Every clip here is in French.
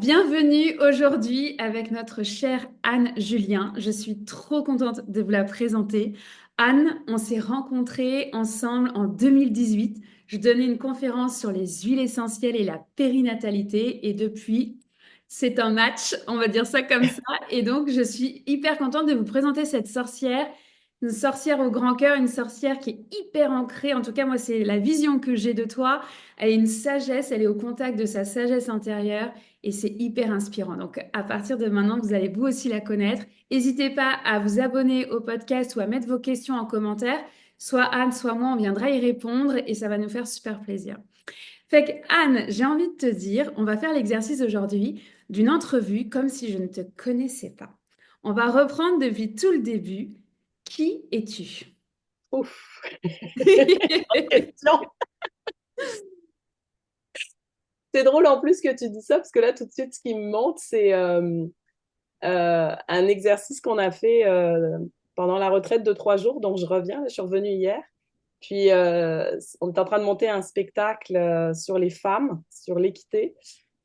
Bienvenue aujourd'hui avec notre chère Anne Julien. Je suis trop contente de vous la présenter. Anne, on s'est rencontrés ensemble en 2018. Je donnais une conférence sur les huiles essentielles et la périnatalité et depuis, c'est un match, on va dire ça comme ça. Et donc, je suis hyper contente de vous présenter cette sorcière, une sorcière au grand cœur, une sorcière qui est hyper ancrée. En tout cas, moi, c'est la vision que j'ai de toi. Elle a une sagesse, elle est au contact de sa sagesse intérieure et c'est hyper inspirant. Donc, à partir de maintenant, vous allez vous aussi la connaître. N'hésitez pas à vous abonner au podcast ou à mettre vos questions en commentaire. Soit Anne, soit moi, on viendra y répondre et ça va nous faire super plaisir. Fait que Anne, j'ai envie de te dire, on va faire l'exercice aujourd'hui d'une entrevue comme si je ne te connaissais pas. On va reprendre depuis tout le début. Qui es-tu? Ouf, question. C'est drôle en plus que tu dis ça, parce que là, tout de suite, ce qui me monte, c'est un exercice qu'on a fait pendant la retraite de 3 jours. Donc, je reviens, je suis revenue hier. Puis, on est en train de monter un spectacle sur les femmes, sur l'équité.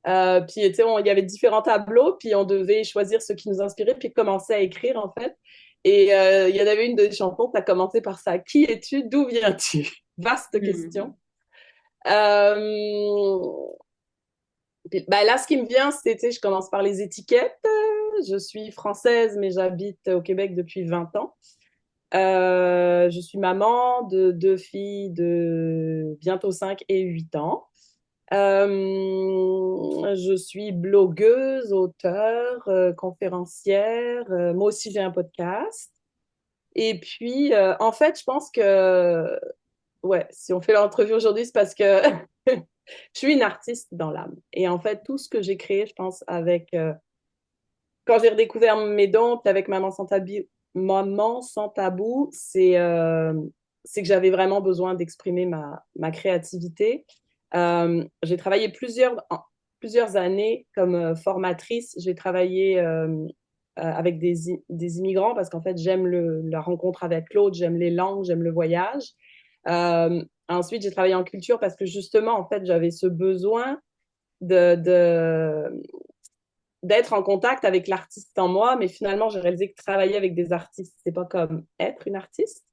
Puis, tu sais, il y avait différents tableaux, puis on devait choisir ce qui nous inspirait, puis commencer à écrire, en fait. Et il y en avait une des chansons, tu as commencé par ça. Qui es-tu? D'où viens-tu? Vaste Hmm. question. Euh, Bah là, ce qui me vient, c'était, je commence par les étiquettes. Je suis française, mais j'habite au Québec depuis 20 ans. Je suis maman de deux filles de bientôt 5 et 8 ans. Je suis blogueuse, auteure, conférencière. Moi aussi, j'ai un podcast. Et puis, en fait, je pense que, ouais, si on fait l'entrevue aujourd'hui, c'est parce que je suis une artiste dans l'âme. Et en fait, tout ce que j'ai créé, je pense, quand j'ai redécouvert mes dons, puis avec Maman sans tabou, c'est que j'avais vraiment besoin d'exprimer ma créativité. J'ai travaillé plusieurs années comme formatrice. J'ai travaillé avec des immigrants parce qu'en fait, j'aime la rencontre avec l'autre, j'aime les langues, j'aime le voyage. Ensuite, j'ai travaillé en culture parce que justement, en fait, j'avais ce besoin de d'être en contact avec l'artiste en moi, mais finalement, j'ai réalisé que travailler avec des artistes, c'est pas comme être une artiste.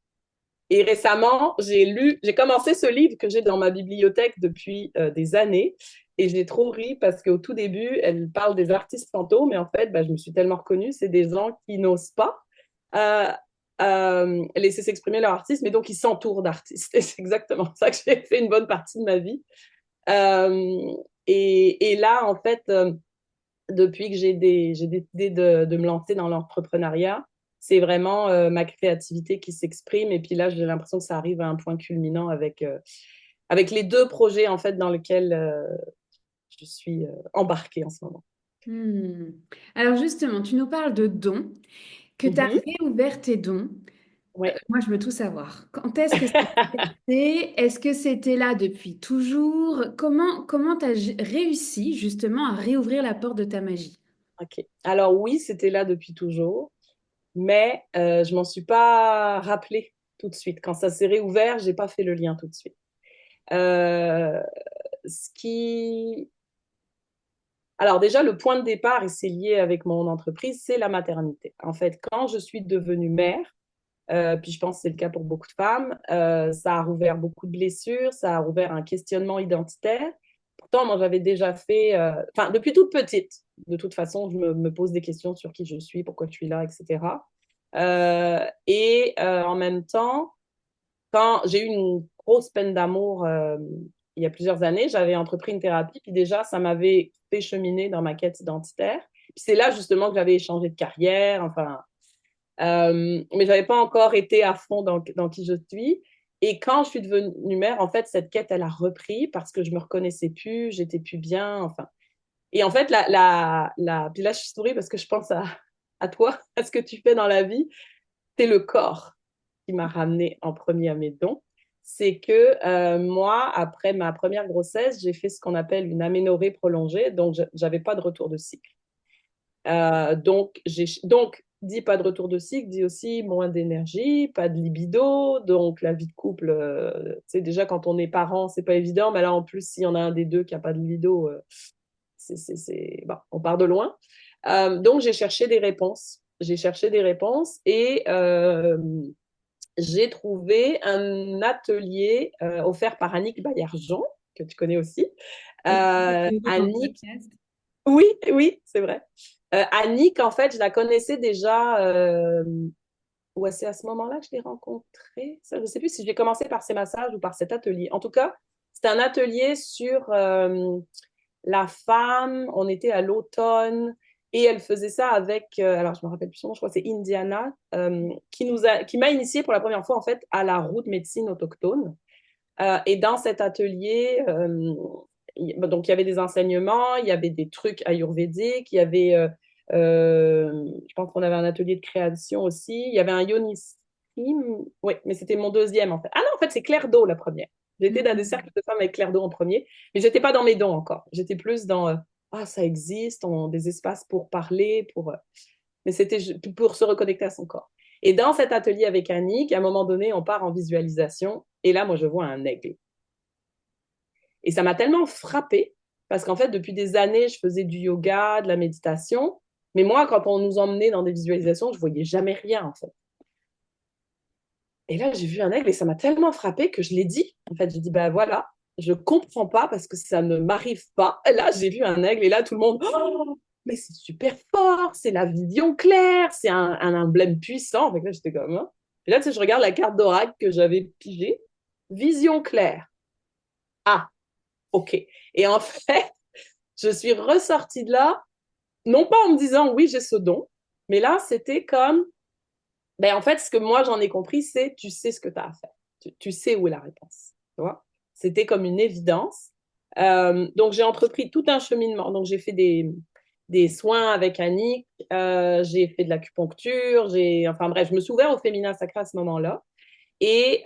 Et récemment, j'ai commencé ce livre que j'ai dans ma bibliothèque depuis des années, et j'ai trop ri parce qu'au tout début, elle parle des artistes fantômes, mais en fait, bah, je me suis tellement reconnue, c'est des gens qui n'osent pas euh, laisser s'exprimer leur artiste, mais donc ils s'entourent d'artistes. Et c'est exactement ça que j'ai fait une bonne partie de ma vie. Euh, et là, en fait, depuis que j'ai décidé de me lancer dans l'entrepreneuriat, c'est vraiment ma créativité qui s'exprime. Et puis là, j'ai l'impression que ça arrive à un point culminant avec les deux projets en fait dans lesquels je suis embarquée en ce moment. Hmm. Alors justement, tu nous parles de dons, que tu as Mhm. réouvert tes dons. Ouais. Moi, je veux tout savoir. Quand est-ce que ça s'est passé? Est-ce que c'était là depuis toujours? Comment tu as réussi justement à réouvrir la porte de ta magie? Ok. Alors oui, c'était là depuis toujours, mais je m'en suis pas rappelée tout de suite. Quand ça s'est réouvert, j'ai pas fait le lien tout de suite. Euh, ce qui Alors déjà, le point de départ, et c'est lié avec mon entreprise, c'est la maternité. En fait, quand je suis devenue mère, puis je pense que c'est le cas pour beaucoup de femmes, ça a rouvert beaucoup de blessures, ça a rouvert un questionnement identitaire. Pourtant, moi, j'avais déjà fait, enfin, depuis toute petite, de toute façon, me pose des questions sur qui je suis, pourquoi je suis là, etc. En même temps, quand j'ai eu une grosse peine d'amour il y a plusieurs années, j'avais entrepris une thérapie, puis déjà, ça m'avait fait cheminer dans ma quête identitaire. Puis c'est là justement que j'avais changé de carrière, enfin, mais j'avais pas encore été à fond dans qui je suis. Et quand je suis devenue mère, en fait, cette quête, elle a repris parce que je me reconnaissais plus, j'étais plus bien, enfin. Et en fait, puis là, je souris parce que je pense à toi, à ce que tu fais dans la vie. C'est le corps qui m'a ramené en premier à mes dons. C'est que moi, après ma première grossesse, j'ai fait ce qu'on appelle une aménorrhée prolongée, donc j'avais pas de retour de cycle. Donc, dit pas de retour de cycle, dit aussi moins d'énergie, pas de libido, donc la vie de couple, tu sais, déjà quand on est parent, c'est pas évident, mais là en plus, s'il y en a un des deux qui a pas de libido, Bon, on part de loin. Donc, j'ai cherché des réponses. J'ai cherché des réponses et j'ai trouvé un atelier offert par Annick Baillargeon, que tu connais aussi. Oui, j'ai dans le Annick, podcast. oui, oui, c'est vrai. Annick, en fait, je la connaissais déjà. Ouais, c'est à ce moment-là que je l'ai rencontrée. Ça, je ne sais plus si j'ai commencé par ces massages ou par cet atelier. En tout cas, c'était un atelier sur la femme. On était à l'automne et elle faisait ça avec, alors je me rappelle plus son nom, je crois que c'est Indiana, qui m'a initiée pour la première fois en fait à la route médecine autochtone. Et dans cet atelier, donc il y avait des enseignements, il y avait des trucs ayurvédiques, il y avait, je pense qu'on avait un atelier de création aussi, il y avait un yoni stream, oui, mais c'était mon deuxième en fait. Ah non, en fait c'est Claire d'eau la première. J'étais dans des cercles de femmes avec Claire d'eau en premier, mais j'étais pas dans mes dons encore. J'étais plus dans ah ça existe, des espaces pour parler, mais c'était pour se reconnecter à son corps. Et dans cet atelier avec Annick, à un moment donné, on part en visualisation. Et là, moi, je vois un aigle. Et ça m'a tellement frappée, parce qu'en fait, depuis des années, je faisais du yoga, de la méditation. Mais moi, quand on nous emmenait dans des visualisations, je voyais jamais rien, en fait. Et là, j'ai vu un aigle et ça m'a tellement frappée que je l'ai dit. En fait, j'ai dit, ben voilà, je comprends pas parce que ça ne m'arrive pas. Et là, j'ai vu un aigle et là, tout le monde, oh, mais c'est super fort, c'est la vision claire, c'est un emblème puissant. Fait que là, j'étais comme, hein. Et là, tu sais, je regarde la carte d'oracle que j'avais pigée. Vision claire. Ah, ok. Et en fait, je suis ressortie de là, non pas en me disant, oui, j'ai ce don, mais là, c'était comme, ben, en fait, ce que moi, j'en ai compris, c'est tu sais ce que tu as à faire. Tu sais où est la réponse. Tu vois? C'était comme une évidence. Donc, j'ai entrepris tout un cheminement. Donc, j'ai fait des soins avec Annick, j'ai fait de l'acupuncture, enfin bref, je me suis ouverte au féminin sacré à ce moment-là. Et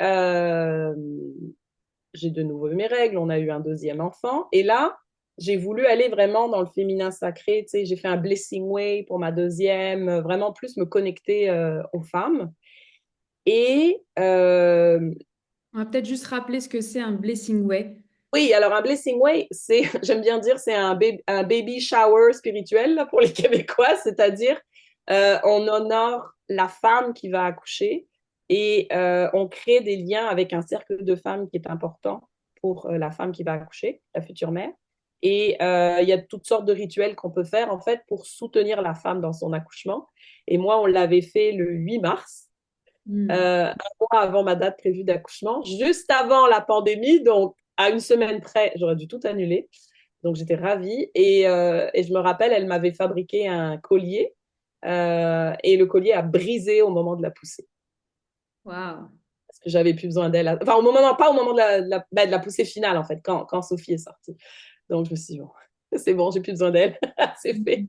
j'ai de nouveau eu mes règles, on a eu un deuxième enfant. Et là, j'ai voulu aller vraiment dans le féminin sacré. Tu sais, j'ai fait un blessing way pour ma deuxième, vraiment plus me connecter aux femmes. Et On va peut-être juste rappeler ce que c'est un blessing way. oui, alors un blessing way, c'est, j'aime bien dire, c'est un baby shower spirituel là, pour les Québécois, c'est-à-dire on honore la femme qui va accoucher et on crée des liens avec un cercle de femmes qui est important pour la femme qui va accoucher, la future mère. Et il y a toutes sortes de rituels qu'on peut faire en fait pour soutenir la femme dans son accouchement. Et moi, on l'avait fait le 8 mars. Hmm. Un mois avant ma date prévue d'accouchement, juste avant la pandémie, donc à une semaine près, j'aurais dû tout annuler. Donc j'étais ravie et je me rappelle, elle m'avait fabriqué un collier et le collier a brisé au moment de la poussée Waouh. parce que j'avais plus besoin d'elle. Enfin, au moment, non, pas au moment de la poussée finale en fait, quand Sophie est sortie. Donc je me suis dit, bon, c'est bon, j'ai plus besoin d'elle, c'est fait.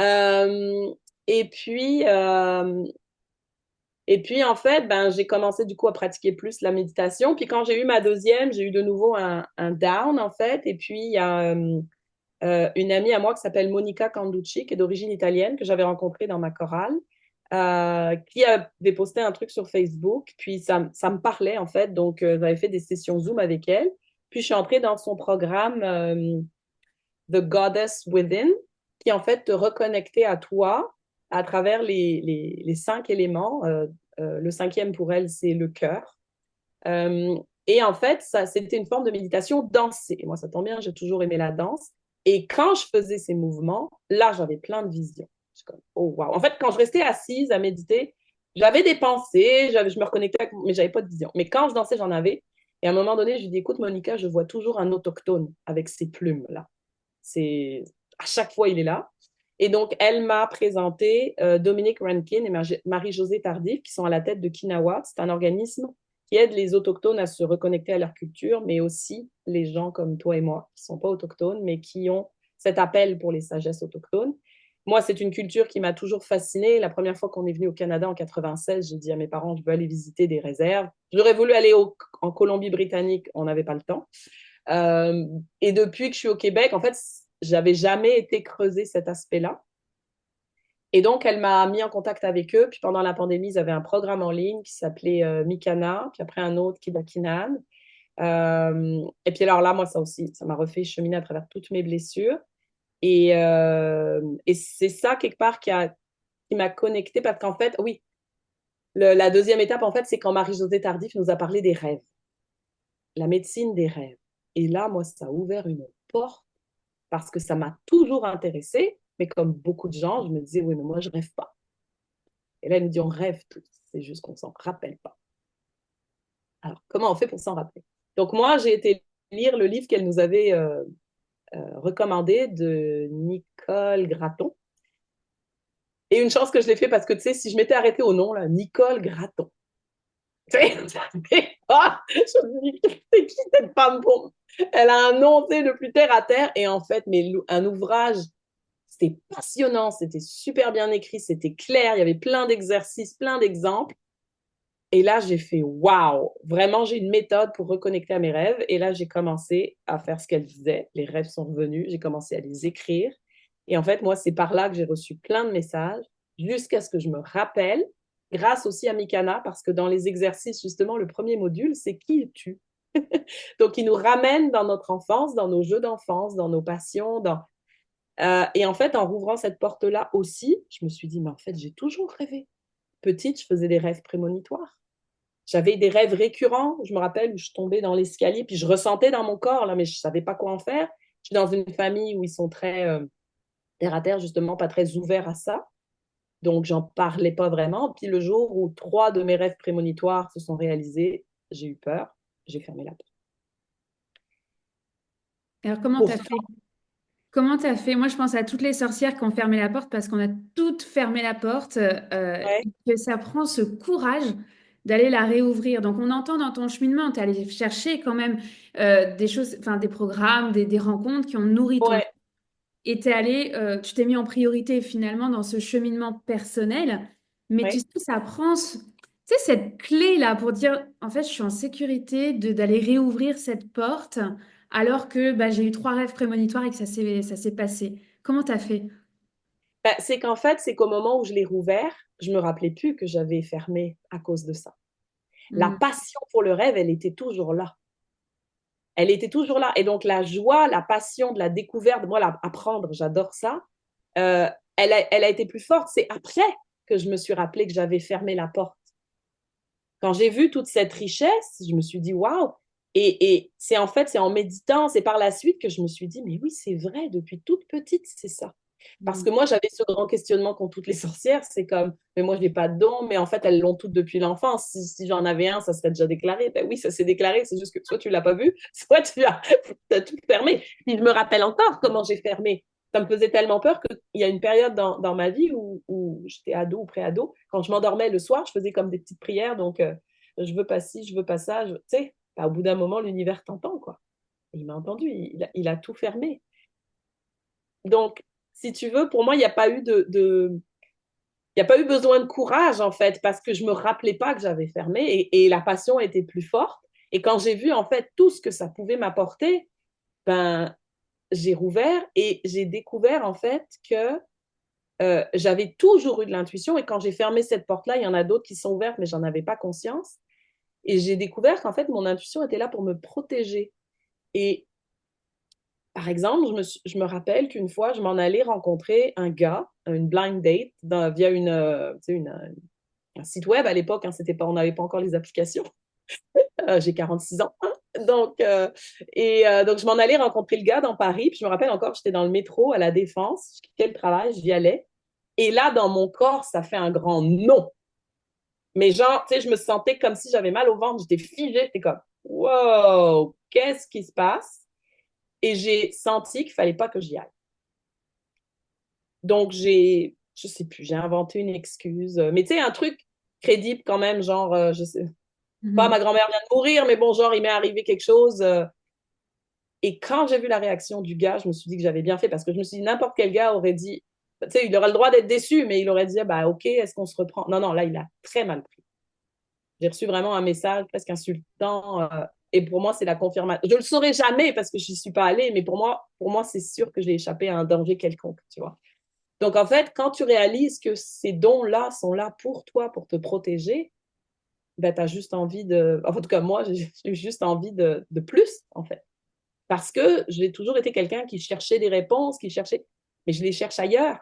Euh, et puis, Et puis, en fait, ben, j'ai commencé du coup à pratiquer plus la méditation. Puis quand j'ai eu ma deuxième, j'ai eu de nouveau un down, en fait. Et puis, il y a une amie à moi qui s'appelle Monica Canducci, qui est d'origine italienne, que j'avais rencontrée dans ma chorale, qui avait posté un truc sur Facebook. Puis, ça me parlait, en fait. Donc, j'avais fait des sessions Zoom avec elle. Puis, je suis entrée dans son programme The Goddess Within, qui en fait te reconnecter à toi à travers les cinq éléments. Le cinquième pour elle, c'est le cœur. Et en fait, ça, c'était une forme de méditation dansée. Et moi, ça tombe bien, j'ai toujours aimé la danse. Et quand je faisais ces mouvements, là, j'avais plein de visions. Je suis comme, oh wow. En fait, quand je restais assise à méditer, j'avais des pensées, je me reconnectais, mais j'avais pas de vision. Mais quand je dansais, j'en avais. Et à un moment donné, je lui dis, écoute, Monica, je vois toujours un autochtone avec ces plumes-là. C'est à chaque fois il est là. Et donc elle m'a présenté Dominique Rankin et Marie-Josée Tardif qui sont à la tête de Kinawa. C'est un organisme qui aide les autochtones à se reconnecter à leur culture, mais aussi les gens comme toi et moi qui sont pas autochtones, mais qui ont cet appel pour les sagesses autochtones. Moi, c'est une culture qui m'a toujours fascinée. La première fois qu'on est venu au Canada en 96, j'ai dit à mes parents, je veux aller visiter des réserves. J'aurais voulu aller en Colombie-Britannique, on n'avait pas le temps. Euh, et depuis que je suis au Québec, en fait, j'avais jamais été creuser cet aspect-là. Et donc, elle m'a mis en contact avec eux. Puis pendant la pandémie, ils avaient un programme en ligne qui s'appelait Mikana, puis après un autre qui est Kinan. Et puis alors là, moi, ça aussi, ça m'a refait cheminer à travers toutes mes blessures. Et c'est ça, quelque part, qui m'a connectée, parce qu'en fait, oui, la deuxième étape, en fait, c'est quand Marie-Josée Tardif nous a parlé des rêves, la médecine des rêves. Et là, moi, ça a ouvert une porte parce que ça m'a toujours intéressée, mais comme beaucoup de gens, je me disais, oui, mais moi, je rêve pas. Et là, elle nous dit, on rêve tous, c'est juste qu'on s'en rappelle pas. Alors, comment on fait pour s'en rappeler? Donc, moi, j'ai été lire le livre qu'elle nous avait recommandé de Nicole Gratton. Et une chance que je l'ai fait parce que, tu sais, si je m'étais arrêtée au nom, là, Nicole Gratton, tu sais, je me dis, c'est qui cette femme pour... Elle a un nom, tu sais, le plus terre à terre. Et en fait, mais un ouvrage, c'était passionnant, c'était super bien écrit, c'était clair, il y avait plein d'exercices, plein d'exemples. Et là, j'ai fait waouh, vraiment, j'ai une méthode pour reconnecter à mes rêves. Et là, j'ai commencé à faire ce qu'elle disait. Les rêves sont revenus, j'ai commencé à les écrire. Et en fait, moi, c'est par là que j'ai reçu plein de messages jusqu'à ce que je me rappelle, grâce aussi à Mikana, parce que dans les exercices, justement, le premier module, c'est qui es-tu? Donc, il nous ramène dans notre enfance, dans nos jeux d'enfance, dans nos passions. Et en fait, en rouvrant cette porte-là aussi, je me suis dit, mais en fait, j'ai toujours rêvé. Petite, je faisais des rêves prémonitoires. J'avais des rêves récurrents, je me rappelle, où je tombais dans l'escalier, puis je ressentais dans mon corps, là, mais je ne savais pas quoi en faire. Je suis dans une famille où ils sont très terre à terre, justement, pas très ouverts à ça. Donc, j'en parlais pas vraiment. Puis le jour où 3 de mes rêves prémonitoires se sont réalisés, j'ai eu peur, j'ai fermé la porte. Alors, comment t'as Pourtant, fait? Comment t'as fait? Moi, je pense à toutes les sorcières qui ont fermé la porte parce qu'on a toutes fermé la porte ouais, et que ça prend ce courage d'aller la réouvrir. Donc, on entend dans ton cheminement, tu es allé chercher quand même des choses, enfin des programmes, des rencontres qui ont nourri ton... ouais, Et t'es allé, tu t'es mis en priorité finalement dans ce cheminement personnel. Mais tu ouais. sais, ça prend, tu sais, cette clé-là pour dire, en fait, je suis en sécurité d'aller réouvrir cette porte alors que bah, j'ai eu 3 rêves prémonitoires et que ça s'est passé. Comment t'as fait? Ben, c'est qu'en fait, c'est qu'au moment où je l'ai rouvert, je me rappelais plus que j'avais fermé à cause de ça. La Hmm. passion pour le rêve, elle était toujours là. Elle était toujours là. Et donc, la joie, la passion de la découverte, moi, apprendre, j'adore ça, euh, elle a été plus forte. C'est après que je me suis rappelé que j'avais fermé la porte. Quand j'ai vu toute cette richesse, je me suis dit, waouh! Et c'est en fait, c'est en méditant, c'est par la suite que je me suis dit, mais oui, c'est vrai, depuis toute petite, c'est ça. Parce Hmm. que moi, j'avais ce grand questionnement qu'ont toutes les sorcières, c'est comme, mais moi, je n'ai pas de don, mais en fait, elles l'ont toutes depuis l'enfance. Si j'en avais un, ça serait déjà déclaré. Ben oui, ça s'est déclaré, c'est juste que soit tu l'as pas vu, soit as tout fermé. Puis je me rappelle encore comment j'ai fermé. Ça me faisait tellement peur qu'il y a une période dans ma vie où j'étais ado ou pré-ado. Quand je m'endormais le soir, je faisais comme des petites prières. Donc, je veux pas ci, je veux pas ça. Tu sais, au bout d'un moment, l'univers t'entend, quoi. Et il m'a entendu, il a tout fermé. Donc, si tu veux, pour moi, il n'y a pas eu il y a pas eu besoin de courage, en fait, parce que je me rappelais pas que j'avais fermé et la passion était plus forte. Et quand j'ai vu, en fait, tout ce que ça pouvait m'apporter, ben, j'ai rouvert et j'ai découvert, en fait, que j'avais toujours eu de l'intuition. Et quand j'ai fermé cette porte-là, il y en a d'autres qui sont ouvertes, mais j'en avais pas conscience. Et j'ai découvert qu'en fait, mon intuition était là pour me protéger. Et par exemple, je me rappelle qu'une fois, je m'en allais rencontrer un gars, une blind date, via tu sais, un site web à l'époque. Hein, c'était pas, on n'avait pas encore les applications. J'ai 46 ans. Hein. Donc, je m'en allais rencontrer le gars dans Paris. Puis je me rappelle encore, j'étais dans le métro à La Défense. Je quittais le travail, j'y allais. Et là, dans mon corps, ça fait un grand non. Mais genre, tu sais, je me sentais comme si j'avais mal au ventre. J'étais figée. J'étais comme, wow, qu'est-ce qui se passe? Et j'ai senti qu'il fallait pas que j'y aille. Donc, je sais plus, j'ai inventé une excuse. Mais tu sais, un truc crédible quand même, genre, je sais pas, Mhm. ma grand-mère vient de mourir, mais bon, genre, il m'est arrivé quelque chose. Et quand j'ai vu la réaction du gars, je me suis dit que j'avais bien fait parce que je me suis dit, n'importe quel gars aurait dit, tu sais, il aurait le droit d'être déçu, mais il aurait dit, ah, bah, OK, est-ce qu'on se reprend? Non, non, là, il a très mal pris. J'ai reçu vraiment un message presque insultant. Et pour moi, c'est la confirmation. Je le saurais jamais parce que je n'y suis pas allée, mais pour moi, c'est sûr que j'ai échappé à un danger quelconque, tu vois. Donc, en fait, quand tu réalises que ces dons-là sont là pour toi, pour te protéger, ben, tu as juste envie de... En tout cas, moi, j'ai juste envie de plus, en fait. Parce que j'ai toujours été quelqu'un qui cherchait des réponses, qui cherchait, mais je les cherche ailleurs.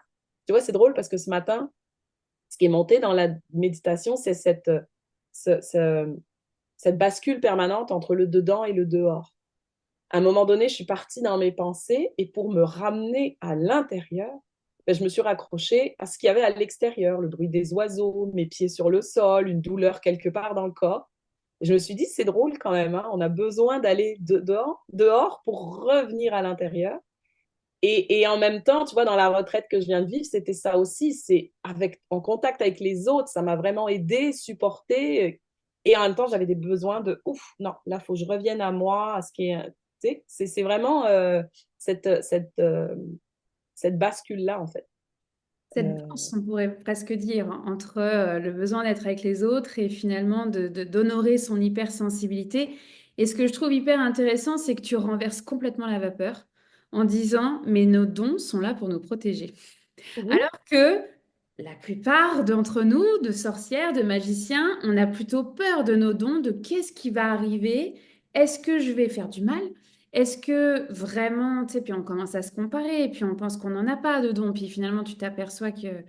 Tu vois, c'est drôle parce que ce matin, ce qui est monté dans la méditation, c'est ce- ce- cette bascule permanente entre le dedans et le dehors. À un moment donné, je suis partie dans mes pensées et pour me ramener à l'intérieur, ben, je me suis raccrochée à ce qu'il y avait à l'extérieur, le bruit des oiseaux, mes pieds sur le sol, une douleur quelque part dans le corps. Et je me suis dit, c'est drôle quand même, hein, on a besoin d'aller dehors pour revenir à l'intérieur. Et en même temps, tu vois, dans la retraite que je viens de vivre, c'était ça aussi. C'est en contact avec les autres, ça m'a vraiment aidé, supporté. Et en même temps, j'avais des besoins de ouf, non, là, il faut que je revienne à moi, à ce qui est. Tu sais, c'est vraiment cette bascule-là, en fait. Cette Euh, danse, on pourrait presque dire, entre le besoin d'être avec les autres et finalement d'honorer son hypersensibilité. Et ce que je trouve hyper intéressant, c'est que tu renverses complètement la vapeur en disant, mais nos dons sont là pour nous protéger. mhm, Alors que la plupart d'entre nous, de sorcières, de magiciens, on a plutôt peur de nos dons, de qu'est-ce qui va arriver, est-ce que je vais faire du mal? Est-ce que vraiment, tu sais, puis on commence à se comparer, et puis on pense qu'on n'en a pas de dons, puis finalement tu t'aperçois que,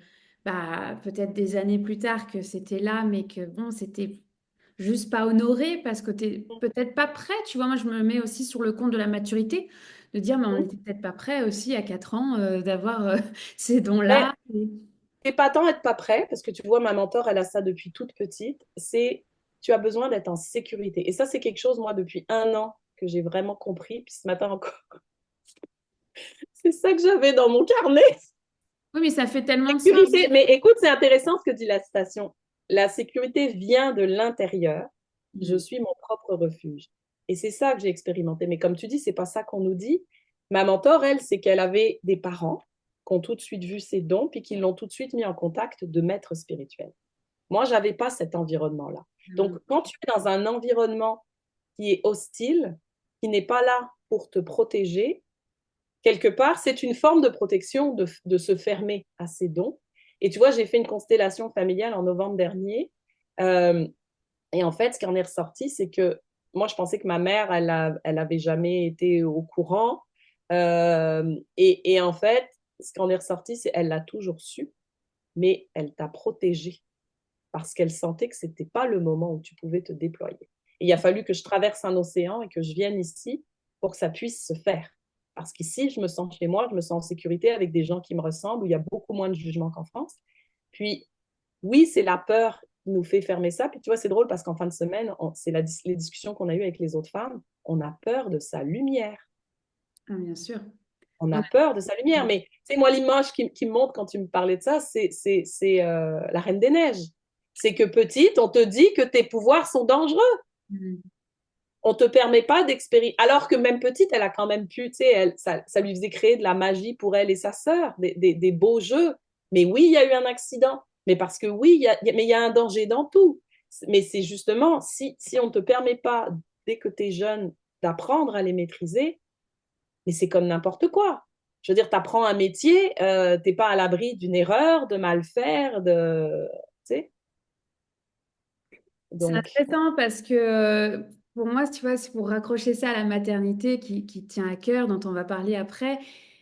bah, peut-être des années plus tard que c'était là, mais que bon, c'était juste pas honoré parce que t'es peut-être pas prêt. Tu vois, moi je me mets aussi sur le compte de la maturité, de dire, mais on mhm. n'était peut-être pas prêt aussi à 4 ans d'avoir ces Mais dons-là. c'est pas tant être pas prêt, parce que tu vois, ma mentor, elle a ça depuis toute petite. C'est tu as besoin d'être en sécurité. Et ça, c'est quelque chose, moi, depuis 1 an, que j'ai vraiment compris. Puis ce matin encore, c'est ça que j'avais dans mon carnet. Oui, mais ça fait tellement de sens. Sécurité. Mais écoute, c'est intéressant ce que dit la citation. La sécurité vient de l'intérieur. Je Mm. suis mon propre refuge. Et c'est ça que j'ai expérimenté. Mais comme tu dis, c'est pas ça qu'on nous dit. Ma mentor, elle, c'est qu'elle avait des parents qui ont tout de suite vu ses dons, puis qui l'ont tout de suite mis en contact de maîtres spirituels. Moi, j'avais pas cet environnement-là. Donc, Mm. quand tu es dans un environnement qui est hostile, qui n'est pas là pour te protéger, quelque part, c'est une forme de protection de se fermer à ses dons. Et tu vois, j'ai fait une constellation familiale en novembre dernier. Euh, et en fait, ce qui en est ressorti, c'est que moi, je pensais que ma mère, elle avait jamais été au courant. Et en fait, ce qui en est ressorti, c'est qu'elle l'a toujours su, mais elle t'a protégé parce qu'elle sentait que c'était pas le moment où tu pouvais te déployer. Et il a fallu que je traverse un océan et que je vienne ici pour que ça puisse se faire. Parce qu'ici, je me sens chez moi, je me sens en sécurité avec des gens qui me ressemblent, où il y a beaucoup moins de jugement qu'en France. Puis, oui, c'est la peur qui nous fait fermer ça. Puis, tu vois, c'est drôle parce qu'en fin de semaine, c'est les discussions qu'on a eues avec les autres femmes. On a peur de sa lumière. Ah, bien sûr. On On a a- peur de sa lumière. Mais, c'est moi, l'image qui me montre quand tu me parlais de ça, c'est la Reine des Neiges. C'est que petite, on te dit que tes pouvoirs sont dangereux. Mm. On te permet pas d'expérimenter. Alors que même petite, elle a quand même pu, tu sais, ça lui faisait créer de la magie pour elle et sa sœur, des beaux jeux. Mais oui, il y a eu un accident. Mais parce que oui, mais il y a un danger dans tout. Mais c'est justement, si on ne te permet pas, dès que tu es jeune, d'apprendre à les maîtriser, mais c'est comme n'importe quoi. Je veux dire, tu apprends un métier, t'es pas à l'abri d'une erreur, de mal faire, tu sais. C'est Donc, intéressant parce que pour moi, tu vois, c'est pour raccrocher ça à la maternité qui tient à cœur, dont on va parler après.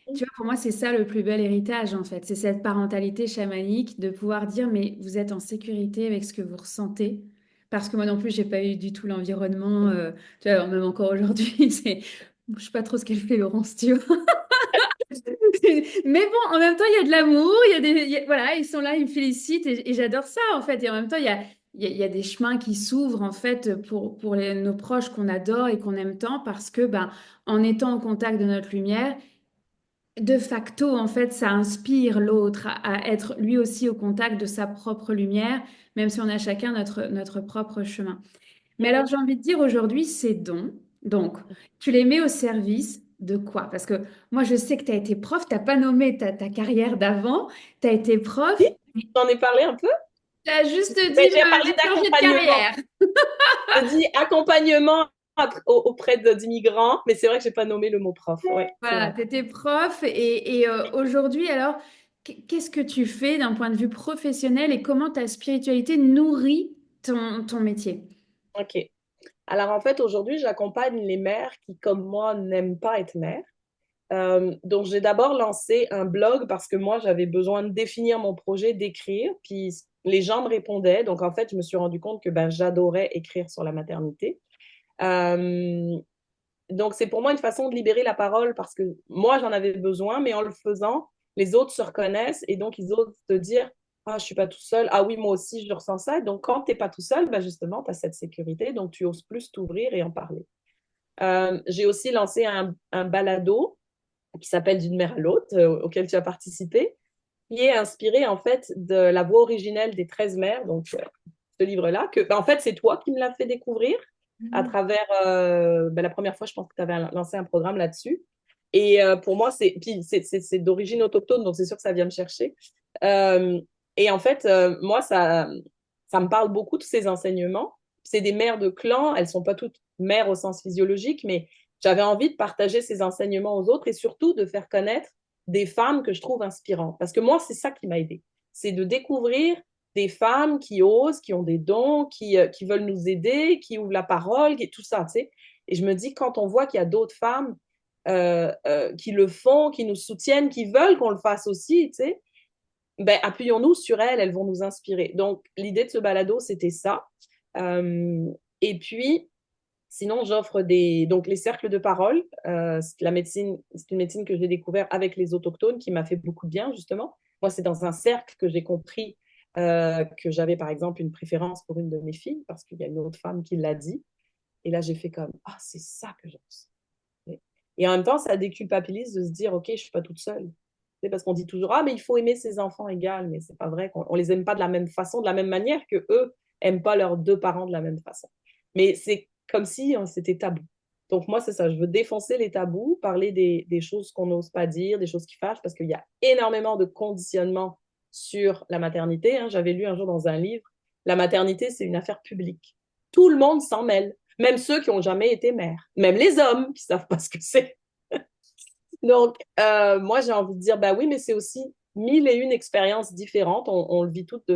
Tu vois, pour moi, c'est ça le plus bel héritage, en fait. C'est cette parentalité chamanique de pouvoir dire, mais vous êtes en sécurité avec ce que vous ressentez. Parce que moi non plus, j'ai pas eu du tout l'environnement. Tu vois, même encore aujourd'hui, je sais pas trop ce qu'elle fait, Laurence, tu vois. Mais bon, en même temps, il y a de l'amour, voilà, ils sont là, ils me félicitent et j'adore ça, en fait. Et en même temps, il y a des chemins qui s'ouvrent, en fait, pour nos proches qu'on adore et qu'on aime tant parce que, ben, en étant en contact de notre lumière, de facto, en fait, ça inspire l'autre à être lui aussi au contact de sa propre lumière, même si on a chacun notre propre chemin. Mais alors, j'ai envie de dire aujourd'hui, ces dons, donc, tu les mets au service de quoi? Parce que moi, je sais que tu as été prof, tu n'as pas nommé ta carrière d'avant, tu as été prof, j'en ai parlé un peu. tu as juste Mais dit, j'ai parlé j'ai changé de d'accompagnement. carrière. Je dis accompagnement auprès d'immigrants, mais c'est vrai que j'ai pas nommé le mot prof. Oui, c'est Voilà, vrai. tu étais prof et aujourd'hui, alors, qu'est-ce que tu fais d'un point de vue professionnel et comment ta spiritualité nourrit ton métier? OK. Alors en fait, aujourd'hui, j'accompagne les mères qui, comme moi, n'aiment pas être mères. Donc j'ai d'abord lancé un blog parce que moi, j'avais besoin de définir mon projet, d'écrire, puis les gens me répondaient. Donc en fait, je me suis rendu compte que ben, j'adorais écrire sur la maternité. Euh, donc c'est pour moi une façon de libérer la parole parce que moi, j'en avais besoin, mais en le faisant, les autres se reconnaissent et donc ils osent te dire, ah, je suis pas tout seul. Ah oui, moi aussi, je ressens ça. Donc, quand tu n'es pas tout seul, ben justement, tu as cette sécurité. Donc, tu oses plus t'ouvrir et en parler. J'ai aussi lancé un balado qui s'appelle D'une mère à l'autre, auquel tu as participé, qui est inspiré en fait de la voix originelle des 13 mères, donc ce livre-là, que ben, en fait c'est toi qui me l'as fait découvrir à Mhm. travers ben, la première fois, je pense que tu avais lancé un programme là-dessus. Et pour moi, c'est d'origine autochtone, donc c'est sûr que ça vient me chercher. Euh, et en fait, moi, ça me parle beaucoup, tous ces enseignements. C'est des mères de clan, elles sont pas toutes mères au sens physiologique, mais j'avais envie de partager ces enseignements aux autres et surtout de faire connaître des femmes que je trouve inspirantes. Parce que moi, c'est ça qui m'a aidée. C'est de découvrir des femmes qui osent, qui ont des dons, qui veulent nous aider, qui ouvrent la parole, tout ça, tu sais. Et je me dis, quand on voit qu'il y a d'autres femmes qui le font, qui nous soutiennent, qui veulent qu'on le fasse aussi, tu sais, ben, appuyons-nous sur elles, elles vont nous inspirer. Donc, l'idée de ce balado, c'était ça. Euh, et puis, sinon, j'offre donc les cercles de parole. C'est une médecine que j'ai découvert avec les autochtones qui m'a fait beaucoup de bien, justement. Moi, c'est dans un cercle que j'ai compris que j'avais, par exemple, une préférence pour une de mes filles parce qu'il y a une autre femme qui l'a dit. Et là, j'ai fait comme, ah, c'est ça que j'aime. Et en même temps, ça déculpabilise de se dire, OK, je ne suis pas toute seule. C'est parce qu'on dit toujours, ah, mais il faut aimer ses enfants égales, mais c'est pas vrai qu'on on les aime pas de la même façon, de la même manière que eux aiment pas leurs deux parents de la même façon. Mais c'est comme si c'était tabou. Donc moi, c'est ça, je veux défoncer les tabous, parler des choses qu'on n'ose pas dire, des choses qui fâchent, parce qu'il y a énormément de conditionnement sur la maternité. Hein. J'avais lu un jour dans un livre, la maternité, c'est une affaire publique. Tout le monde s'en mêle, même ceux qui n'ont jamais été mères, même les hommes qui savent pas ce que c'est. Donc, moi, j'ai envie de dire, bah oui, mais c'est aussi mille et une expériences différentes. On le vit toutes.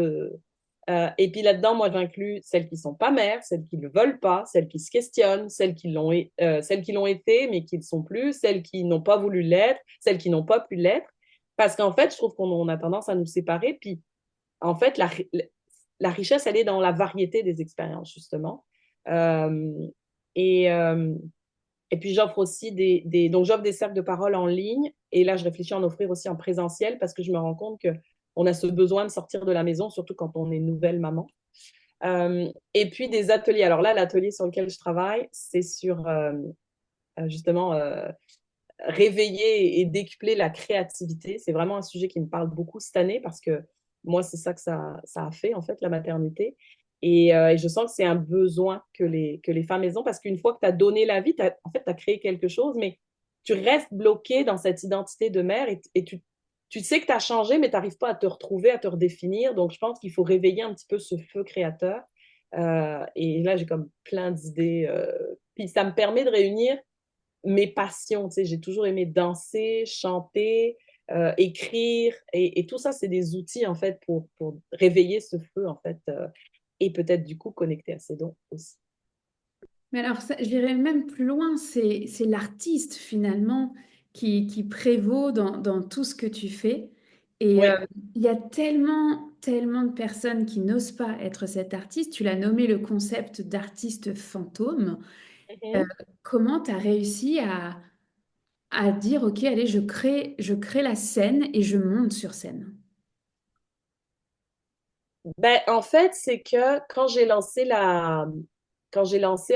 Et puis là-dedans, moi, j'inclus celles qui sont pas mères, celles qui ne le veulent pas, celles qui se questionnent, celles qui l'ont été, mais qui ne le sont plus, celles qui n'ont pas voulu l'être, celles qui n'ont pas pu l'être. Parce qu'en fait, je trouve qu'on a tendance à nous séparer. Puis, en fait, la richesse, elle est dans la variété des expériences, justement. Euh, et, euh, et puis, j'offre aussi donc, j'offre des cercles de parole en ligne. Et là, je réfléchis à en offrir aussi en présentiel parce que je me rends compte qu'on a ce besoin de sortir de la maison, surtout quand on est nouvelle maman. Et puis, des ateliers. Alors là, l'atelier sur lequel je travaille, c'est sur justement réveiller et décupler la créativité. C'est vraiment un sujet qui me parle beaucoup cette année parce que moi, c'est ça que ça a fait, en fait, la maternité. Et je sens que c'est un besoin que les femmes ont parce qu'une fois que tu as donné la vie, en fait, tu as créé quelque chose, mais tu restes bloqué dans cette identité de mère et tu sais que tu as changé, mais tu n'arrives pas à te retrouver, à te redéfinir. Donc, je pense qu'il faut réveiller un petit peu ce feu créateur. Et là, j'ai comme plein d'idées. Puis ça me permet de réunir mes passions. Tu sais, j'ai toujours aimé danser, chanter, écrire. Et tout ça, c'est des outils, en fait, pour réveiller ce feu, en fait, et peut-être, du coup, connecter à ses dons aussi. Mais alors, j'irais même plus loin, c'est l'artiste finalement qui prévaut dans tout ce que tu fais. Et Oui. il y a tellement, tellement de personnes qui n'osent pas être cet artiste. Tu l'as nommé le concept d'artiste fantôme. Euh, Mhm. Comment tu as réussi à dire, OK, allez, je crée la scène et je monte sur scène? Ben, en fait, c'est que quand j'ai lancé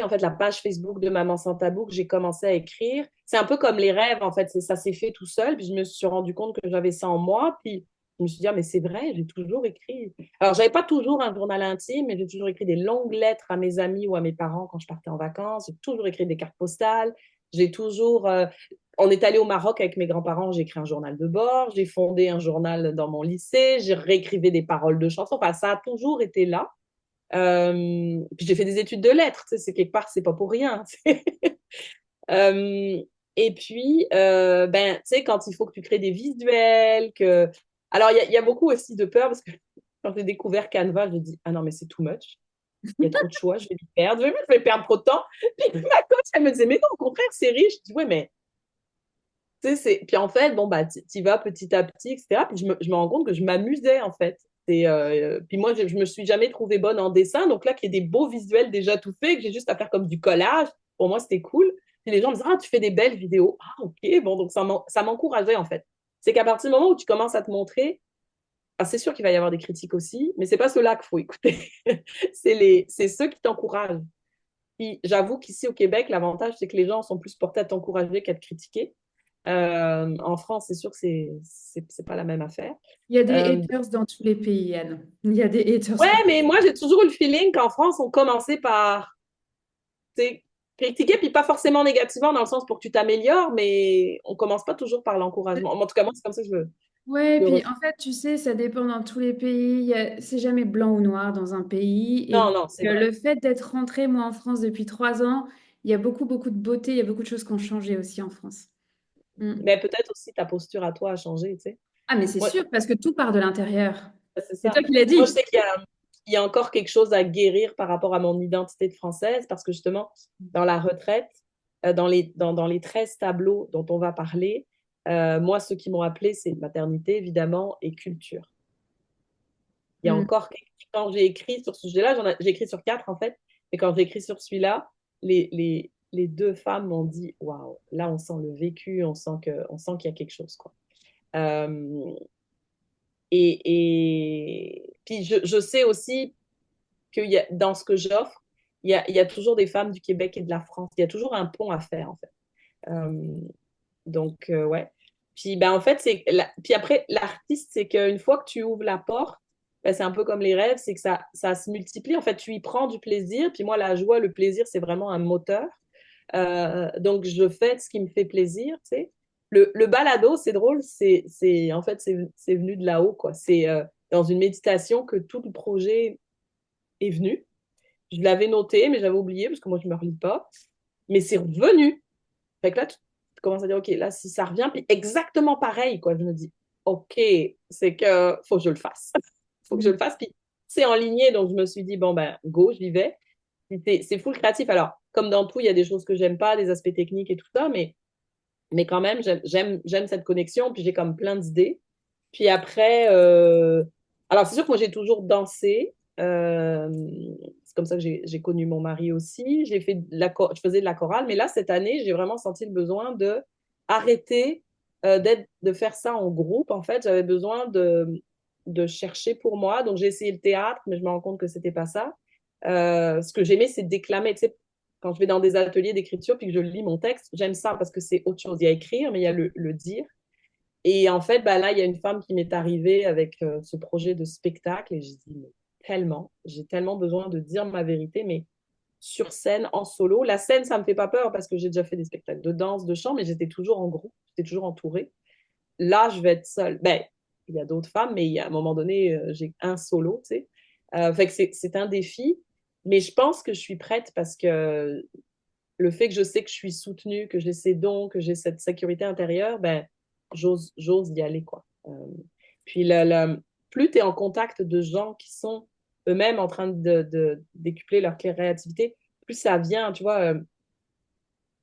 en fait la page Facebook de Maman sans tabou, que j'ai commencé à écrire, c'est un peu comme les rêves en fait, ça s'est fait tout seul, puis je me suis rendu compte que j'avais ça en moi, puis je me suis dit ah mais c'est vrai, j'ai toujours écrit. Alors j'avais pas toujours un journal intime, mais j'ai toujours écrit des longues lettres à mes amis ou à mes parents quand je partais en vacances, j'ai toujours écrit des cartes postales, j'ai toujours on est allé au Maroc avec mes grands-parents, j'ai écrit un journal de bord, j'ai fondé un journal dans mon lycée, j'ai réécrivé des paroles de chansons. Enfin, ça a toujours été là. Puis j'ai fait des études de lettres, tu sais, c'est quelque part, c'est pas pour rien. Euh, et puis, ben, tu sais, quand il faut que tu crées des visuels, que... Alors, il y a beaucoup aussi de peur parce que quand j'ai découvert Canva, je me dis, ah non, mais c'est too much. Il y a trop de choix, je vais les perdre. Je vais perdre trop de temps. Puis ma coach, elle me disait, mais non, au contraire, c'est riche. Je dis, ouais, mais tu sais, c'est... Puis en fait, bon, bah, tu y vas petit à petit, etc. Puis je me rends compte que je m'amusais, en fait. Puis moi, je me suis jamais trouvée bonne en dessin. Donc là, qu'il y ait des beaux visuels déjà tout faits, que j'ai juste à faire comme du collage, pour moi, c'était cool. Puis les gens me disaient, ah, tu fais des belles vidéos. Ah, ok, bon, donc ça m'encourageait, en fait. C'est qu'à partir du moment où tu commences à te montrer, ah, c'est sûr qu'il va y avoir des critiques aussi, mais c'est pas ceux-là qu'il faut écouter. C'est ceux qui t'encouragent. Puis j'avoue qu'ici au Québec, l'avantage, c'est que les gens sont plus portés à t'encourager qu'à te critiquer. En France, c'est sûr que c'est pas la même affaire. Il y a des Euh, haters dans tous les pays, Anne. Il y a des haters ouais, partout. mais moi, j'ai toujours eu le feeling qu'en France, on commençait par tu sais, critiquer, puis pas forcément négativement dans le sens pour que tu t'améliores, mais on commence pas toujours par l'encouragement. En tout cas, moi, c'est comme ça que Ouais, je le puis ressens. en fait, tu sais, ça dépend dans tous les pays. C'est jamais blanc ou noir dans un pays. Et Non, non, c'est vrai. le fait d'être rentrée, moi, en France depuis 3 ans, il y a beaucoup, beaucoup de beauté. Il y a beaucoup de choses qui ont changé aussi en France. Mm. Mais peut-être aussi ta posture à toi a changé, tu sais. Ah, mais c'est Moi, sûr, parce que tout part de l'intérieur. c'est C'est toi ça. qui l'as Moi, je dit. sais qu'il y a encore quelque chose à guérir par rapport à mon identité de française, parce que justement, dans la retraite, dans les 13 tableaux dont on va parler, moi, ceux qui m'ont appelé, c'est maternité, évidemment, et culture. Il y a Mm. encore, quand j'ai écrit sur ce sujet-là, j'ai écrit sur 4, en fait, et quand j'ai écrit sur celui-là, les deux femmes m'ont dit, waouh, là, on sent le vécu, on sent qu'il y a quelque chose, quoi. Euh, et puis, je sais aussi dans ce que j'offre, il y a toujours des femmes du Québec et de la France. Il y a toujours un pont à faire, en fait. Euh, ouais. Puis, ben, en fait, puis après, l'artiste, c'est qu'une fois que tu ouvres la porte, ben, c'est un peu comme les rêves, c'est que ça se multiplie. En fait, tu y prends du plaisir. Puis moi, la joie, le plaisir, c'est vraiment un moteur. Donc, je fais ce qui me fait plaisir, tu sais. Le balado, c'est drôle, en fait, c'est venu de là-haut, quoi. C'est dans une méditation que tout le projet est venu. Je l'avais noté, mais j'avais oublié parce que moi, je ne me relis pas. Mais c'est revenu. Fait que là, tu commences à dire, OK, là, si ça revient, puis exactement pareil, quoi. Je me dis, OK, c'est que faut que je le fasse. Faut que je Mm. le fasse. Puis c'est en lignée, donc je me suis dit, bon, ben, go, j'y vais. Puis c'est full créatif. Alors, comme dans tout, il y a des choses que j'aime pas, des aspects techniques et tout ça, mais quand même, j'aime cette connexion, puis j'ai comme plein d'idées. Puis après, alors c'est sûr que moi j'ai toujours dansé. C'est comme ça que j'ai connu mon mari aussi. Je faisais de la chorale, mais là, cette année, j'ai vraiment senti le besoin de arrêter de faire ça en groupe. En fait, j'avais besoin de chercher pour moi. Donc j'ai essayé le théâtre, mais je me rends compte que c'était pas ça. Ce que j'aimais, c'est déclamer. Tu sais, quand je vais dans des ateliers d'écriture puis que je lis mon texte, j'aime ça parce que c'est autre chose. Il y a écrire, mais il y a le dire. Et en fait, bah, là, il y a une femme qui m'est arrivée avec ce projet de spectacle et j'ai dit, mais j'ai tellement besoin de dire ma vérité, mais sur scène, en solo. La scène, ça me fait pas peur parce que j'ai déjà fait des spectacles de danse, de chant, mais j'étais toujours en groupe, j'étais toujours entourée. Là, je vais être seule. Ben, il y a d'autres femmes, mais à un moment donné, j'ai un solo, tu sais. Fait que c'est un défi, mais je pense que je suis prête parce que le fait que je sais que je suis soutenue, que j'ai ces dons, que j'ai cette sécurité intérieure, ben, j'ose y aller, quoi. Puis, plus tu es en contact de gens qui sont eux-mêmes en train décupler leur créativité, plus ça vient, tu vois.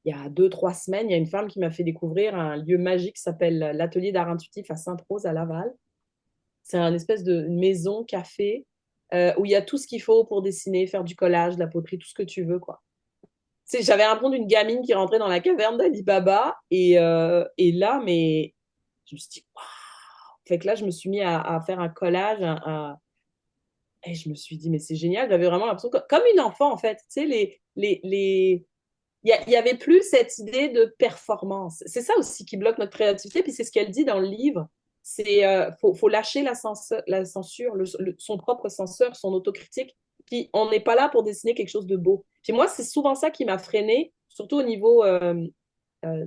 Il y a 2, 3 semaines, il y a une femme qui m'a fait découvrir un lieu magique qui s'appelle l'Atelier d'art intuitif à Sainte-Rose, à Laval. C'est un espèce de maison, café, où il y a tout ce qu'il faut pour dessiner, faire du collage, de la poterie, tout ce que tu veux, quoi. J'avais l'impression d'une gamine qui rentrait dans la caverne d'Ali Baba. Et là, mais je me suis dit, waouh! Fait que là, je me suis mis à faire un collage. Et je me suis dit, mais c'est génial. J'avais vraiment l'impression, comme une enfant, en fait. Tu sais, il y avait plus cette idée de performance. C'est ça aussi qui bloque notre créativité. Puis c'est ce qu'elle dit dans le livre. Faut lâcher la censure, son propre censeur, son autocritique. Puis on n'est pas là pour dessiner quelque chose de beau. Puis moi, c'est souvent ça qui m'a freinée, surtout au niveau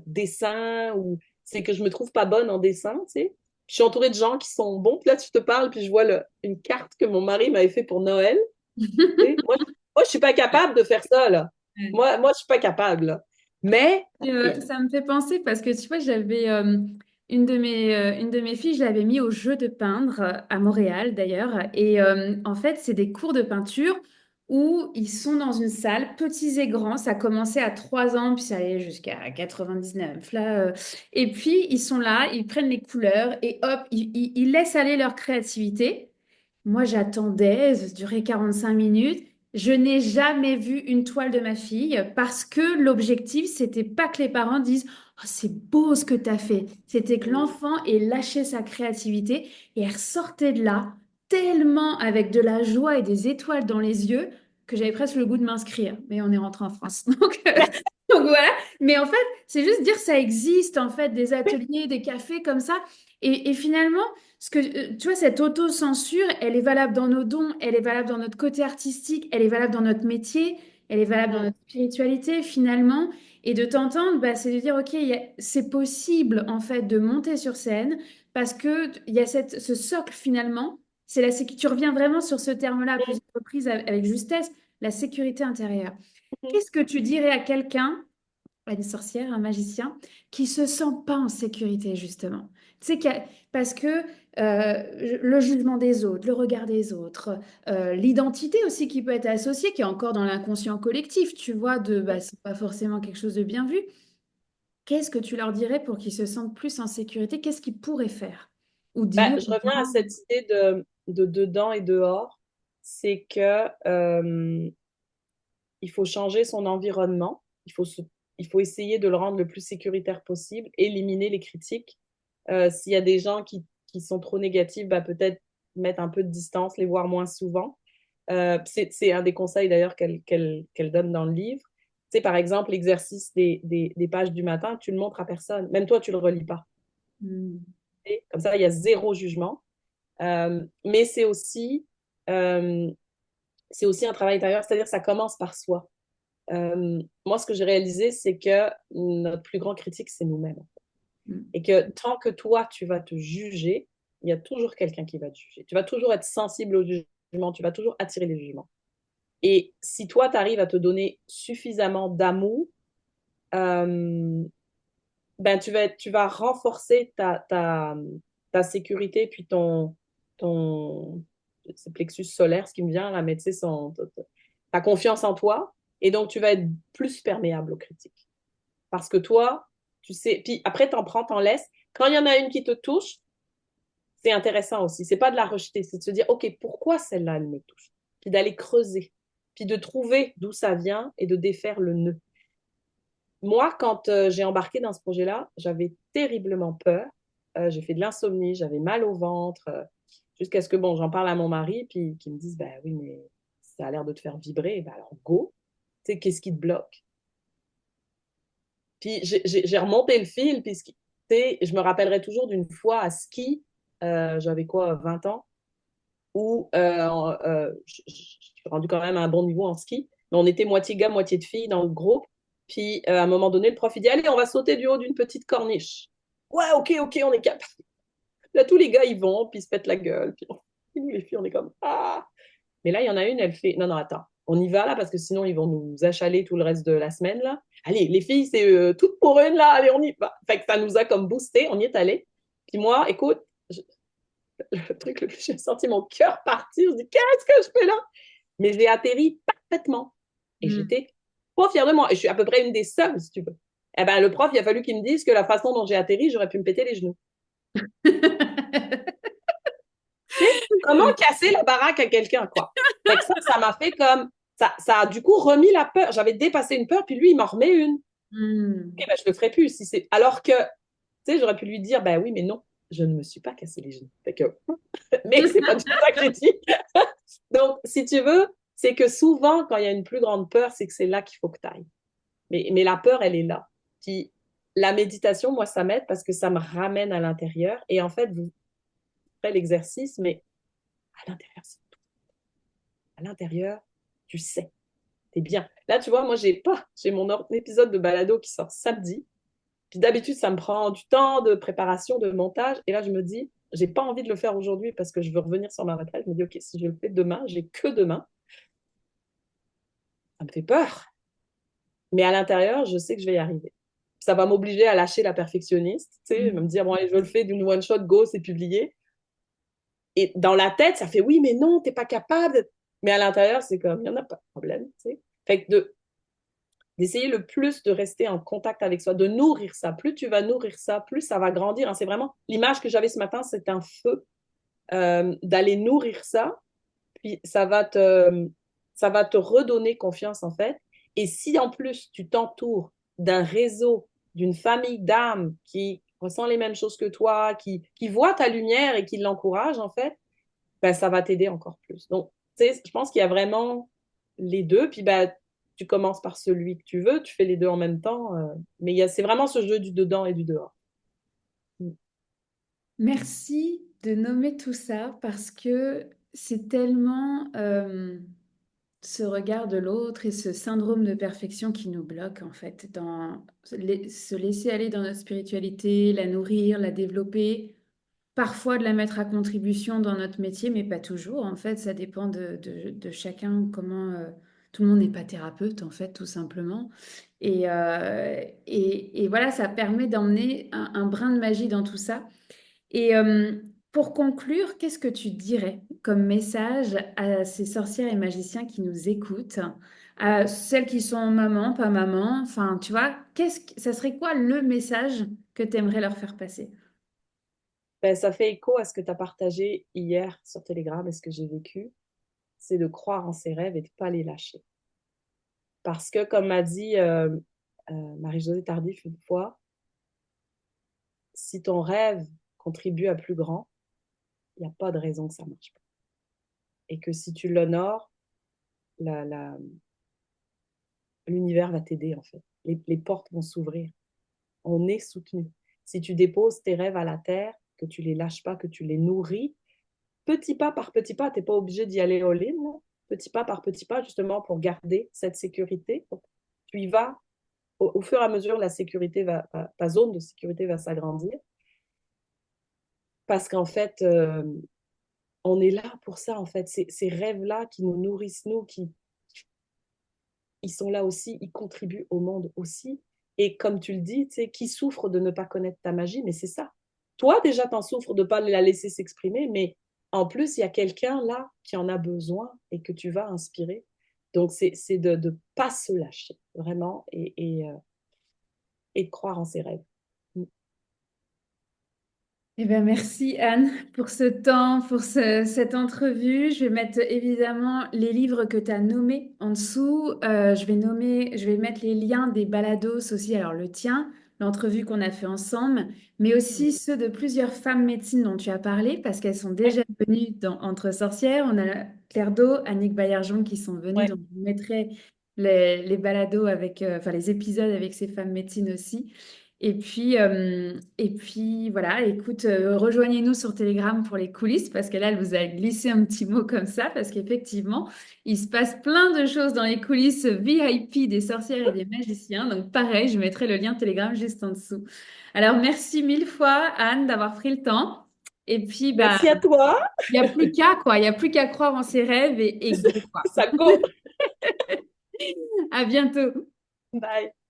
dessin, ou c'est que je me trouve pas bonne en dessin, tu sais. Puis je suis entourée de gens qui sont bons. Puis là, tu te parles, puis je vois une carte que mon mari m'avait fait pour Noël. Tu sais. Moi, je suis pas capable de faire ça, là. Je suis pas capable, là. Mais, Ça me fait penser parce que tu vois, j'avais une de mes filles, je l'avais mis au jeu de peindre à Montréal d'ailleurs. Et en fait, c'est des cours de peinture où ils sont dans une salle, petits et grands. Ça commençait à 3 ans, puis ça allait jusqu'à 99. Là, et puis, ils sont là, ils prennent les couleurs et hop, ils laissent aller leur créativité. Moi, j'attendais, ça durait 45 minutes. Je n'ai jamais vu une toile de ma fille parce que l'objectif, c'était pas que les parents disent Oh, c'est beau ce que tu as fait. C'était que l'enfant ait lâché sa créativité et elle ressortait de là tellement avec de la joie et des étoiles dans les yeux que j'avais presque le goût de m'inscrire. Mais on est rentré en France. Donc voilà. Mais en fait, c'est juste dire ça existe, en fait, des ateliers, des cafés comme ça. Et finalement, tu vois, cette autocensure, elle est valable dans nos dons, elle est valable dans notre côté artistique, elle est valable dans notre métier, elle est valable dans Mm. notre spiritualité, finalement. Et de t'entendre, bah, c'est de dire, OK, c'est possible, en fait, de monter sur scène parce que il y a ce socle, finalement. Tu reviens vraiment sur ce terme-là à plusieurs reprises avec justesse, la sécurité intérieure. Mhm. Qu'est-ce que tu dirais à quelqu'un, à une sorcière, un magicien, qui se sent pas en sécurité, justement? Tu sais, parce que le jugement des autres, le regard des autres, l'identité aussi qui peut être associée, qui est encore dans l'inconscient collectif, tu vois, bah, c'est pas forcément quelque chose de bien vu. Qu'est-ce que tu leur dirais pour qu'ils se sentent plus en sécurité? Qu'est-ce qu'ils pourraient faire? Ou Bah, dire? je reviens à cette idée de dedans et dehors. C'est que il faut changer son environnement. Il faut essayer de le rendre le plus sécuritaire possible, éliminer les critiques. S'il y a des gens qui sont trop négatifs, bah, peut-être mettre un peu de distance, les voir moins souvent. C'est un des conseils d'ailleurs qu'elle donne dans le livre. C'est par exemple l'exercice des pages du matin, tu le montres à personne. Même toi, tu le relis pas. Hmm. Comme ça, il y a zéro jugement. Mais euh, c'est aussi un travail intérieur, c'est-à-dire que ça commence par soi. Moi, ce que j'ai réalisé, c'est que notre plus grand critique, c'est nous-mêmes. Hmm. Et que tant que toi, tu vas te juger, il y a toujours quelqu'un qui va te juger. Tu vas toujours être sensible au jugement, tu vas toujours attirer les jugements. Et si toi, tu arrives à te donner suffisamment d'amour, euh, ben, tu vas renforcer ta sécurité, puis ton c'est plexus solaire, ce qui me vient là, mais tu sais, ta confiance en toi. Et donc, tu vas être plus perméable aux critiques. Parce que toi, tu sais, puis après, t'en prends, t'en laisses. Quand il y en a une qui te touche, c'est intéressant aussi. C'est pas de la rejeter, c'est de se dire, OK, pourquoi celle-là, elle me touche? Puis d'aller creuser, puis de trouver d'où ça vient et de défaire le nœud. Moi, quand j'ai embarqué dans ce projet-là, j'avais terriblement peur. J'ai fait de l'insomnie, j'avais mal au ventre, jusqu'à ce que, bon, j'en parle à mon mari, puis qu'il me dise, ben oui, mais ça a l'air de te faire vibrer, ben alors go. Tu sais, qu'est-ce qui te bloque? Puis j'ai remonté le fil, puis je me rappellerai toujours d'une fois à ski, j'avais quoi, 20 ans, où je suis rendue quand même à un bon niveau en ski, mais on était moitié gars, moitié de filles dans le groupe. Puis à un moment donné, le prof il dit, allez, on va sauter du haut d'une petite corniche. Ouais, ok, on est capable. Là, tous les gars, ils vont, puis ils se pètent la gueule. Puis nous, les filles, on est comme, ah. Mais là, il y en a une, elle fait, non, non, attends, on y va là, parce que sinon, ils vont nous achaler tout le reste de la semaine, là. Allez, les filles, c'est toutes pour une, là, allez, on y va. Fait que ça nous a comme boosté, on y est allé. Puis moi, écoute, le truc le plus, j'ai senti mon cœur partir. Je dis, qu'est-ce que je fais là? Mais j'ai atterri parfaitement. Et Hmm. j'étais pas fière de moi. Et je suis à peu près une des seules, si tu veux. Eh ben, le prof, il a fallu qu'il me dise que la façon dont j'ai atterri, j'aurais pu me péter les genoux. Tu sais, comment casser la baraque à quelqu'un, quoi? Fait que ça m'a fait comme. Ça a du coup remis la peur. J'avais dépassé une peur, puis lui, il m'en remet une. Hmm. Ok, ben, je le ferai plus. Si c'est... Alors que, tu sais, j'aurais pu lui dire, ben oui, mais non, je ne me suis pas cassé les genoux. Fait que... Mais c'est pas du tout ça que j'ai dit. Donc, si tu veux, c'est que souvent, quand il y a une plus grande peur, c'est que c'est là qu'il faut que tu ailles. Mais la peur, elle est là. Puis la méditation, moi, ça m'aide parce que ça me ramène à l'intérieur. Et en fait, vous faites l'exercice, mais à l'intérieur, c'est tout. À l'intérieur, tu sais, t'es bien. Là, tu vois, moi, j'ai mon épisode de balado qui sort samedi. Puis d'habitude, ça me prend du temps de préparation, de montage. Et là, je me dis, j'ai pas envie de le faire aujourd'hui parce que je veux revenir sur ma retraite. Je me dis, OK, si je le fais demain, j'ai que demain. Ça me fait peur. Mais à l'intérieur, je sais que je vais y arriver. Ça va m'obliger à lâcher la perfectionniste, tu sais, me dire, bon, allez, je le fais d'une one shot, go, c'est publié. Et dans la tête, ça fait, oui, mais non, t'es pas capable. Mais à l'intérieur, c'est comme, il n'y en a pas de problème, tu sais. Fait que d'essayer le plus de rester en contact avec soi, de nourrir ça. Plus tu vas nourrir ça, plus ça va grandir, hein. C'est vraiment l'image que j'avais ce matin, c'est un feu, d'aller nourrir ça, puis ça va te redonner confiance en fait. Et si en plus tu t'entoures d'un réseau, d'une famille d'âmes qui ressent les mêmes choses que toi, qui voit ta lumière et qui l'encourage en fait, ben, ça va t'aider encore plus. Donc, tu sais, je pense qu'il y a vraiment les deux. Puis, ben, tu commences par celui que tu veux, tu fais les deux en même temps. Mais c'est vraiment ce jeu du dedans et du dehors. Mm. Merci de nommer tout ça parce que c'est tellement ce regard de l'autre et ce syndrome de perfection qui nous bloque en fait dans se laisser aller dans notre spiritualité, la nourrir, la développer, parfois de la mettre à contribution dans notre métier, mais pas toujours. En fait, ça dépend de chacun, comment tout le monde n'est pas thérapeute, en fait, tout simplement. Et voilà, ça permet d'emmener un brin de magie dans tout ça. Et pour conclure, qu'est-ce que tu dirais comme message à ces sorcières et magiciens qui nous écoutent, à celles qui sont maman, pas maman, enfin, tu vois, ça serait quoi le message que tu aimerais leur faire passer? Ben, ça fait écho à ce que tu as partagé hier sur Telegram et ce que j'ai vécu, c'est de croire en ses rêves et de ne pas les lâcher. Parce que, comme m'a dit Marie-Josée Tardif une fois, si ton rêve contribue à plus grand, il n'y a pas de raison que ça ne marche pas. Et que si tu l'honores, la, la, l'univers va t'aider en fait. Les portes vont s'ouvrir. On est soutenu. Si tu déposes tes rêves à la terre, que tu les lâches pas, que tu les nourris, petit pas par petit pas, tu n'es pas obligé d'y aller all-in, petit pas par petit pas, justement pour garder cette sécurité. Tu y vas au fur et à mesure, la sécurité ta zone de sécurité va s'agrandir parce qu'en fait, on est là pour ça, en fait. Ces rêves-là qui nous nourrissent, nous, ils sont là aussi, ils contribuent au monde aussi. Et comme tu le dis, tu sais, qui souffre de ne pas connaître ta magie, mais c'est ça. Toi, déjà, t'en souffres de ne pas la laisser s'exprimer, mais en plus, il y a quelqu'un là qui en a besoin et que tu vas inspirer. Donc, c'est de ne pas se lâcher, vraiment, et de croire en ses rêves. Eh ben, merci Anne pour ce temps, pour cette entrevue. Je vais mettre évidemment les livres que tu as nommés en dessous. Je vais mettre les liens des balados aussi, alors le tien, l'entrevue qu'on a fait ensemble, mais aussi ceux de plusieurs femmes médecines dont tu as parlé, parce qu'elles sont Ouais, déjà venues dans Entre sorcières. On a Claire Do, Annick Baillargeon qui sont venues, ouais. donc je mettrai les balados avec, enfin les épisodes avec ces femmes médecines aussi. Et puis voilà, écoute, rejoignez-nous sur Telegram pour les coulisses, parce que là, elle vous a glissé un petit mot comme ça, parce qu'effectivement, il se passe plein de choses dans les coulisses VIP des sorcières et des magiciens. Donc pareil, je mettrai le lien Telegram juste en dessous. Alors merci mille fois, Anne, d'avoir pris le temps. Et puis, bah, Merci à toi. il n'y a plus qu'à, quoi. Il n'y a plus qu'à croire en ses rêves et go, quoi. Ça go. À bientôt. Bye.